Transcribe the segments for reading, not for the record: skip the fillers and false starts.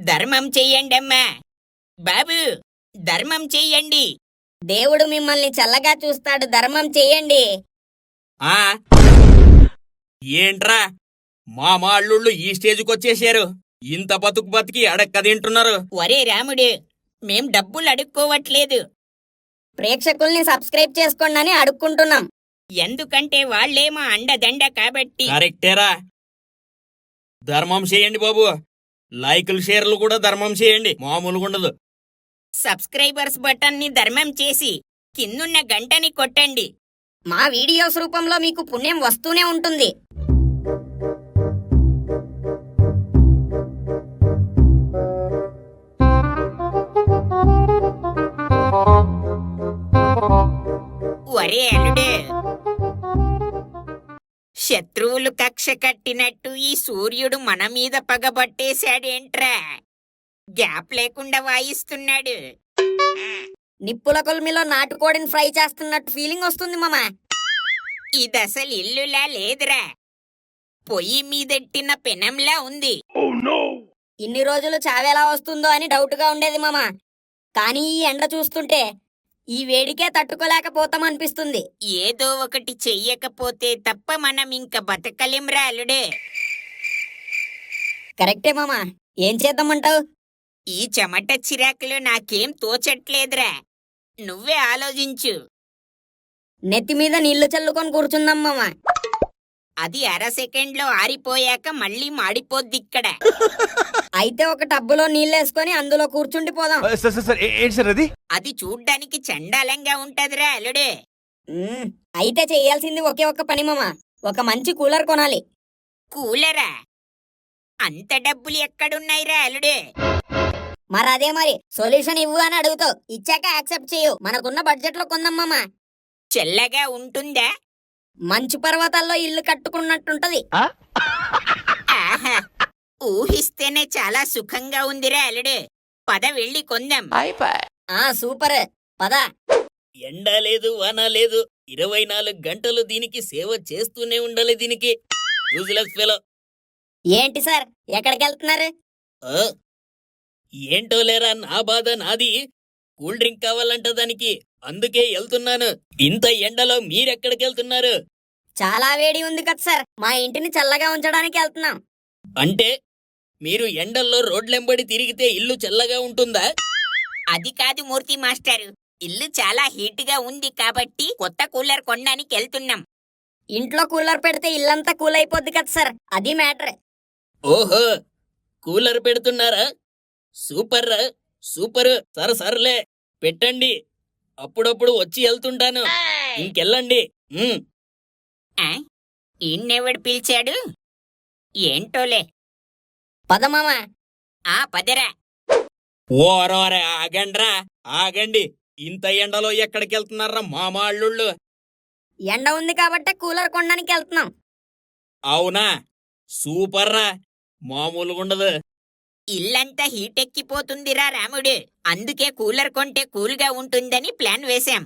ధర్మం చెయ్యండమ్మా. బాబు, ధర్మం చెయ్యండి. దేవుడు మిమ్మల్ని చల్లగా చూస్తాడు, ధర్మం చెయ్యండి. ఆ ఏంట్రా మా అల్లుళ్ళు ఈ స్టేజ్కొచ్చేసారు. ఇంత బతుకు బతికి అడక్క తింటున్నారు. ఒరే రాముడు, మేం డబ్బులు అడుక్కోవట్లేదు. ప్రేక్షకుల్ని సబ్స్క్రైబ్ చేసుకోండి అని అడుక్కుంటున్నాం. ఎందుకంటే వాళ్ళేమో అండదండ కాబట్టి. కరెక్టేరా. ధర్మం చేయండి బాబు. లైకులు షేర్లు కూడా ధర్మం చేయండి, మామూలుగా ఉండదు. సబ్స్క్రైబర్స్ బటన్ని ధర్మం చేసి కిందున్న గంటని కొట్టండి. మా వీడియోస్ రూపంలో మీకు పుణ్యం వస్తూనే ఉంటుంది. ఒరే అల్లుడు, శత్రువులు కక్ష కట్టినట్టు ఈ సూర్యుడు మన మీద పగబట్టేశాడేంట్రా? గ్యాప్ లేకుండా వాయిస్తున్నాడు. నిప్పుల కొలిమిలో నాటుకోడిని ఫ్రై చేస్తున్నట్టు ఫీలింగ్ వస్తుంది మామ. ఇదసలు ఇల్లులా లేదురా, పొయ్యి మీదెట్టిన పెనంలా ఉంది. ఇన్ని రోజులు చావెలా వస్తుందో అని డౌట్గా ఉండేది మామ. కానీ ఈ ఎండ చూస్తుంటే ఈ వేడికే తట్టుకోలేకపోతామనిపిస్తుంది. ఏదో ఒకటి చెయ్యకపోతే తప్ప మనం ఇంక బతకలేంరా అల్లుడే. కరెక్టే మామ, ఏం చేద్దామంటావు? ఈ చెమట చిరాకులు నాకేం తోచట్లేదురా, నువ్వే ఆలోచించు. నెత్తి మీద నీళ్లు చల్లుకొని కూర్చుందాం మామ. అది అర సెకండ్లో ఆరిపోయాక మళ్ళీ మాడిపోద్దిక్కడ. అయితే ఒక టబ్బులో నీళ్ళేసుకొని అందులో కూర్చుండిపోదాం. అది చూడ్డానికి చండాలంగా ఉంటదిరా అల్లుడే. అయితే చెయ్యాల్సింది ఒకే ఒక్క పని మామ, ఒక మంచి కూలర్ కొనాలి. కూలరా? అంత డబ్బులు ఎక్కడున్నాయిరా అల్లుడే? మరదే మరి సొల్యూషన్ ఇవ్వు అని అడుగుతావు, ఇచ్చాక యాక్సెప్ట్ చేయు. మనకున్న బడ్జెట్ లో కొందాం మామ. చల్లగా ఉంటుందా? మంచు పర్వతాల్లో ఇల్లు కట్టుకున్నట్టుంటది. ఆహా, ఊహిస్తేనే చాలా సుఖంగా ఉందిరా అల్లుడు. పద వెళ్ళి కొందాం. సూపర్, పద. ఎండ లేదు, వాన లేదు, 24 గంటలు దీనికి సేవ చేస్తూనే ఉండాలి. దీనికి యూజ్లెస్ ఫెలో. ఏంటి సార్, ఎక్కడికి వెళ్తున్నారు? ఏంటో లేరా, నా బాధ నాది. కూల్ డ్రింక్ కావాలంట దానికి, అందుకే వెళ్తున్నాను. ఇంత ఎండలో మీరెక్కడికి వెళ్తున్నారు? చాలా వేడి ఉంది కదా సార్, మా ఇంటిని చల్లగా ఉంచడానికి వెళ్తున్నాం. అంటే మీరు ఎండల్లో రోడ్లెంబడి తిరిగితే ఇల్లు చల్లగా ఉంటుందా? అది కాదు మూర్తి మాస్టారు, ఇల్లు చాలా హీట్గా ఉంది కాబట్టి కొత్త కూలర్ కొనడానికి వెళ్తున్నాం. ఇంట్లో కూలర్ పెడితే ఇల్లంతా కూల్ అయిపోద్ది కదా సార్, అది మ్యాటర్. ఓహో, కూలర్ పెడుతున్నారా? సూపర్ రా, సూపర్. సర్లే పెట్టండి, అప్పుడప్పుడు వచ్చి వెళ్తుంటాను. ఇంకెళ్ళండి. ఈయన్నెవడు పిలిచాడు ఏంటోలే. పదమామా. పదరా. ఓరోరే, ఆగండ్రా, ఆగండి. ఇంత ఎండలో ఎక్కడికి వెళ్తున్నారా మామా అల్లుళ్ళు? ఎండ ఉంది కాబట్టే కూలర్ కొనడానికి వెళ్తున్నాం. అవునా, సూపర్ రా, మామూలుగా ఉండదు. ఇల్లంతా హీటెక్కిపోతుందిరా రాముడు, అందుకే కూలర్ కొంటే కూల్గా ఉంటుందని ప్లాన్ వేశాం.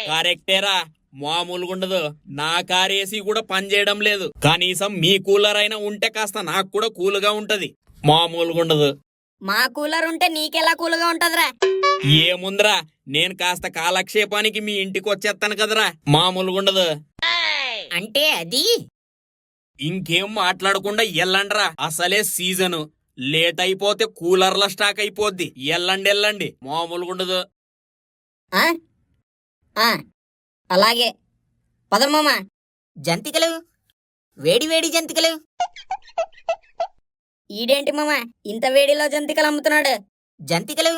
కరెక్టేరా, మామూలుగా ఉండదు. నా కార్ ఏసీ కూడా పనిచేయడం లేదు. కనీసం మీ కూలర్ అయినా ఉంటే కాస్త నాకు కూడా కూల్గా ఉంటది. మామూలుగా ఉండదు. మా కూలర్ ఉంటే నీకెలా కూల్గా ఉంటదిరా? ఏముందిరా, నేను కాస్త కాలక్షేపానికి మీ ఇంటికి వచ్చేస్తాను కదరా. మామూలుగా ఉండదు. అంటే అది ఇంకేం మాట్లాడకుండా ఎల్లండ్రా, అసలే సీజను. లేట్ అయిపోతే కూలర్ల స్టాక్ అయిపోద్ది. ఎల్లండి, మామూలుగా ఉండదు. అలాగే పదమ్మా. జంతికలు, వేడి వేడి జంతికలు. ఈడేంటి మామ ఇంత వేడిలో జంతికలు అమ్ముతున్నాడు? జంతికలు,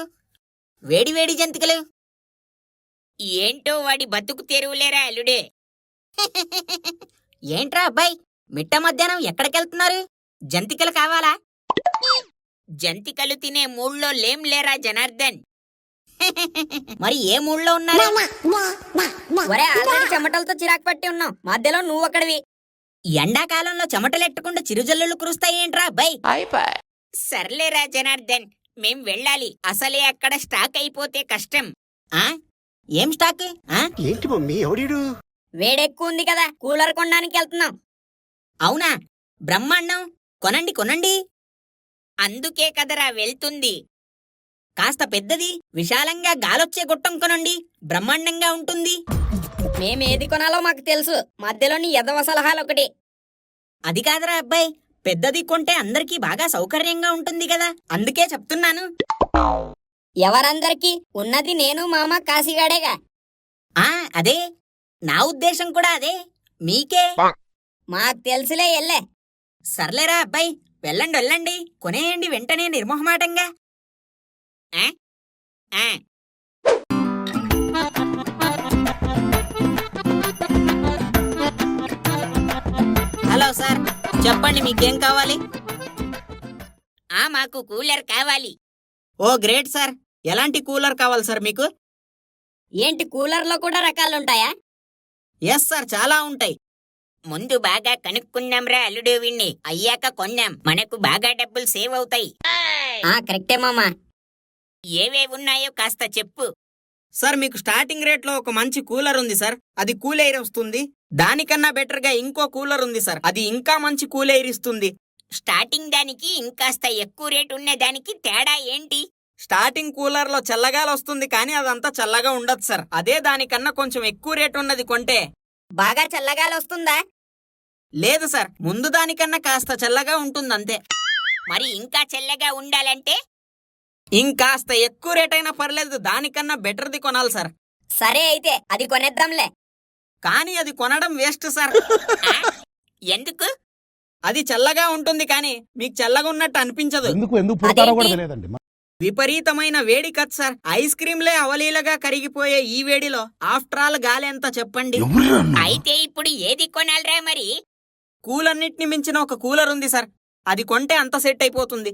వేడి వేడి జంతికలు. ఏంటో వాడి బతుకు తెరువులేరా అల్లుడే. ఏంట్రా అబ్బాయి, మిట్ట మధ్యాహ్నం ఎక్కడికెళ్తున్నారు? జంతికలు కావాలా? జంతికలు తినే మూడ్లో లేం లేరా జనార్దన్. మరి ఏ మూడ్లో ఉన్నారు? చెమటలతో చిరాకు పట్టి ఉన్నాం, మధ్యలో నువ్వు అక్కడివి. ఎండాకాలంలో చెమటలెట్టకుండా చిరుజల్లులు కురుస్తాయేంట్రా అబ్బాయి? సర్లేరా జనార్దన్, మేం వెళ్ళాలి. అసలే అక్కడ స్టాక్ అయిపోతే కష్టం. ఏం స్టాక్? ఏంటి మమ్మీ, ఎవడీడు? వేడెక్కువ ఉంది కదా, కూలర్ కొనడానికి వెళ్తున్నాం. అవునా, బ్రహ్మాండం. కొనండి. అందుకే కదరా వెళ్తుంది. కాస్త పెద్దది, విశాలంగా గాలొచ్చే గొట్టం కొనండి, బ్రహ్మాండంగా ఉంటుంది. మేమేది కొనాలో మాకు తెలుసు, మధ్యలోని ఎదవ సలహాలు ఒకటి. అది కాదురా అబ్బాయి, పెద్దది కొంటే అందరికీ బాగా సౌకర్యంగా ఉంటుంది కదా, అందుకే చెప్తున్నాను. ఎవరందరికీ ఉన్నది నేను మామ కాశీగాడేగా. ఆ అదే, నా ఉద్దేశం కూడా అదే, మీకే. మాకు తెలుసులే ఎల్లే. సర్లేరా అబ్బాయి, వెళ్ళండి వెళ్ళండి, కొనేయండి వెంటనే నిర్మోహమాటంగా. ఆ? ఆ. హలో సార్, చెప్పండి మీకేం కావాలి? మాకు కూలర్ కావాలి. ఓ గ్రేట్ సార్, ఎలాంటి కూలర్ కావాలి సార్ మీకు? ఏంటి కూలర్లో కూడా రకాలుంటాయా? ఎస్ సార్, చాలా ఉంటాయి. ముందు బాగా కనుక్కుందాంరా అల్లుడు విన్ని, అయ్యాక కొన్నాం, మనకు బాగా డబ్బులు సేవ్ అవుతాయి. కరెక్టే మామా. ఏవేవున్నాయో కాస్త చెప్పు. సార్ మీకు స్టార్టింగ్ రేట్ లో ఒక మంచి కూలర్ ఉంది సార్, అది కూల్ ఎయిర్ వస్తుంది. దానికన్నా బెటర్ గా ఇంకో కూలర్ ఉంది సార్, అది ఇంకా మంచి కూల్ ఎయిర్ ఇస్తుంది. స్టార్టింగ్ దానికి ఇంకాస్త ఎక్కువ రేట్ ఉన్న దానికి తేడా ఏంటి? స్టార్టింగ్ కూలర్ లో చల్లగాలి వస్తుంది, కానీ అదంతా చల్లగా ఉండదు సార్. అదే దానికన్నా కొంచెం ఎక్కువ రేట్ ఉన్నది కొంటే బాగా చల్లగాలి వస్తుందా? లేదు సార్, ముందు దానికన్నా కాస్త చల్లగా ఉంటుందంతే. మరి ఇంకా చల్లగా ఉండాలంటే ఇంకాస్త ఎక్కువ రేట్ అయినా పర్లేదు, దానికన్నా బెటర్ది కొనాలి సార్. సరే అయితే అది కొనేద్దాంలే. కానీ అది కొనడం వేస్ట్ సార్. ఎందుకు? అది చల్లగా ఉంటుంది, కానీ మీకు చల్లగా ఉన్నట్టు అనిపించదు. ఎందుకు పుడతారో కూడా తెలియదండి. విపరీతమైన వేడి కద్ సార్, ఐస్ క్రీంలే అవలీలగా కరిగిపోయే ఈ వేడిలో ఆఫ్టర్ ఆల్ గాలి ఎంత చెప్పండి. అయితే ఇప్పుడు ఏది కొనాలరా మరి? కూలర్నిటిని మించిన ఒక కూలర్ ఉంది సార్, అది కొంటే అంత సెట్ అయిపోతుంది.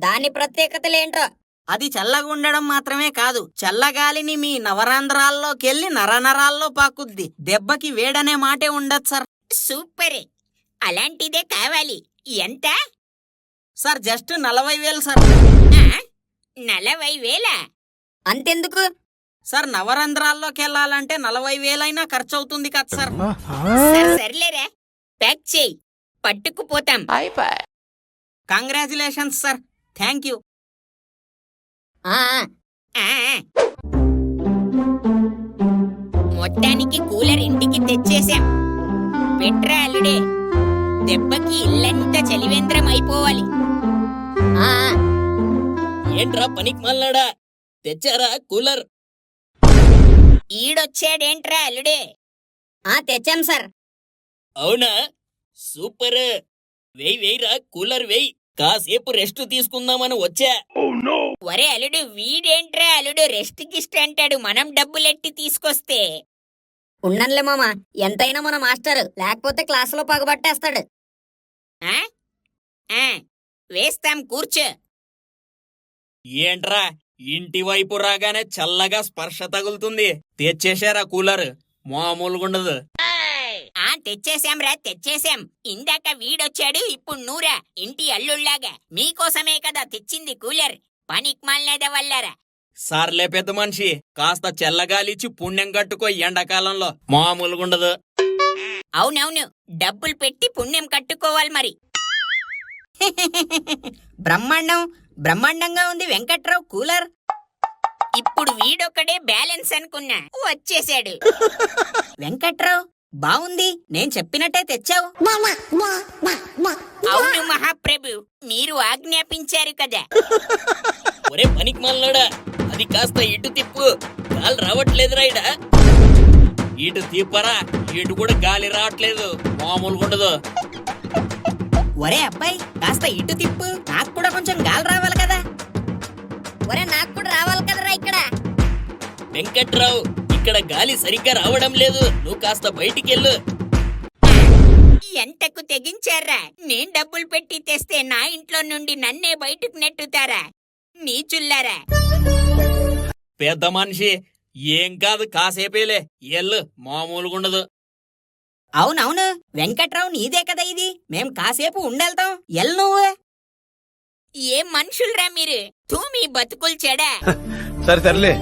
దాని ప్రత్యేకతలేంటో? అది చల్లగా ఉండడం మాత్రమే కాదు, చల్లగాలిని మీ నవరంధ్రాల్లోకెళ్ళి నరనరాల్లో పాకుద్ది. దెబ్బకి వేడనే మాటే ఉండదు సార్. సూపరే, అలాంటిదే కావాలి. ఎంత? Sir just 40,000 sir. 40,000? అంతెందుకు? సార్ నవరంధ్రాల్లోకి వెళ్ళాలంటే 40,000 అయినా ఖర్చు అవుతుంది కదా సార్. సర్లేరా, ప్యాక్ చేయి, పట్టుకుపోతాం. Congratulations sir, thank you. మొత్తానికి కూలర్ ఇంటికి తెచ్చేశాం. పెట్రా అల్లుడే, దెబ్బకి ఇల్లంతా చలివేంద్రం అయిపోవాలి. ఏంట్రా పనికి మల్లాడా, తెచ్చారా కూలర్? ఈడొచ్చాడేంట్రా అల్లుడే? తెచ్చాం సార్. అవునా, సూపర్. వెయ్యిరా కూలర్ వెయ్యి, కాసేపు రెస్ట్ తీసుకుందామని వచ్చా. ఒరే అల్లుడు, వీడేంట్రా అల్లుడు రెస్ట్ గిస్ట్ అంటాడు, మనం డబ్బులెట్టి తీసుకొస్తే. ఉండనులే మామ, ఎంతైనా మన మాస్టర్, లేకపోతే క్లాసులో పగబట్టేస్తాడు. వేస్తాం, కూర్చో. ఏంట్రా ఇంటి వైపు రాగానే చల్లగా స్పర్శ తగులుతుంది. తెచ్చేశారా కూలర్? మామూలుగుండదు. తెచ్చేశాంరా, తెచ్చేశాం. ఇందాక వీడొచ్చాడు, ఇప్పుడు నూరా ఇంటి అల్లుళ్లాగా. మీకోసమే కదా తెచ్చింది కూలర్, పనికిమాలినదే వల్లారా. సార్లే పెద్ద మనిషి, కాస్త చల్లగాలిచ్చి పుణ్యం కట్టుకో, ఎండాకాలంలో మామూలుగుండదు. అవునవును, డబ్బులు పెట్టి పుణ్యం కట్టుకోవాలి మరి. బ్రహ్మాండంగా ఉంది వెంకట్రావు కూలర్. ఇప్పుడు వీడొక్కడే బ్యాలెన్స్ అనుకున్నా, వచ్చేశాడు. వెంకట్రావు బావుంది, నేను చెప్పినట్టే తెచ్చావు. అవును మహాప్రభు, మీరు ఆజ్ఞాపించారు కదా. ఒరే పనికి మల్లాడా, అది కాస్త ఇటు తిప్పు, గాలి రావట్లేదురా. ఇటు తిప్పరా, ఇటు కూడా గాలి రావట్లేదు, మామూలుగుండదు. ఒరే అబ్బాయి, కాస్త ఇటు తిప్పు, నాకు కూడా కొంచెం గాలి రావాలి కదా. ఒరే నాకు కూడా రావాలి కదరా ఇక్కడ. వెంకట్రావు, ఇక్కడ గాలి సరిగ్గా రావడం లేదు, నువ్వు కాస్త బయటికెళ్ళు. ఎంతకు తెగించారా? నేను డబ్బులు పెట్టి తెస్తే నా ఇంట్లో నుండి నన్నే బయటకు నెట్టుతారా నీచుల్లారా? పెద్ద మనిషి, ఏం కాదు, కాసేపేలే, ఎల్లు, మామూలుగుండదు. అవునవును వెంకట్రావు, నీదే కదా ఇది, మేం కాసేపు ఉండెళ్తాం, ఎల్ నువ్వు. ఏం మనుషులరా మీరు, తూ మీ బతుకులు చెడా. సర్లే.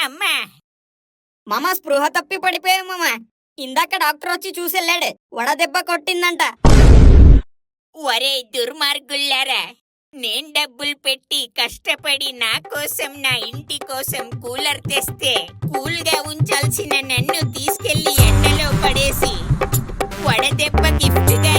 అమ్మా మామ స్పృహ తప్పి పడిపోయావు మామ. ఇందాక డాక్టర్ వచ్చి చూసెళ్ళాడు, వడదెబ్బ కొట్టిందంట. ఒరే దుర్మార్గుల్లారా, నేను డబ్బులు పెట్టి కష్టపడి నా కోసం నా ఇంటి కోసం కూలర్ తెస్తే కూల్ గా ఉంచాల్సిన నన్ను తీసుకెళ్లి ఎండలో పడేసి వడదెబ్బ గిఫ్ట్ గా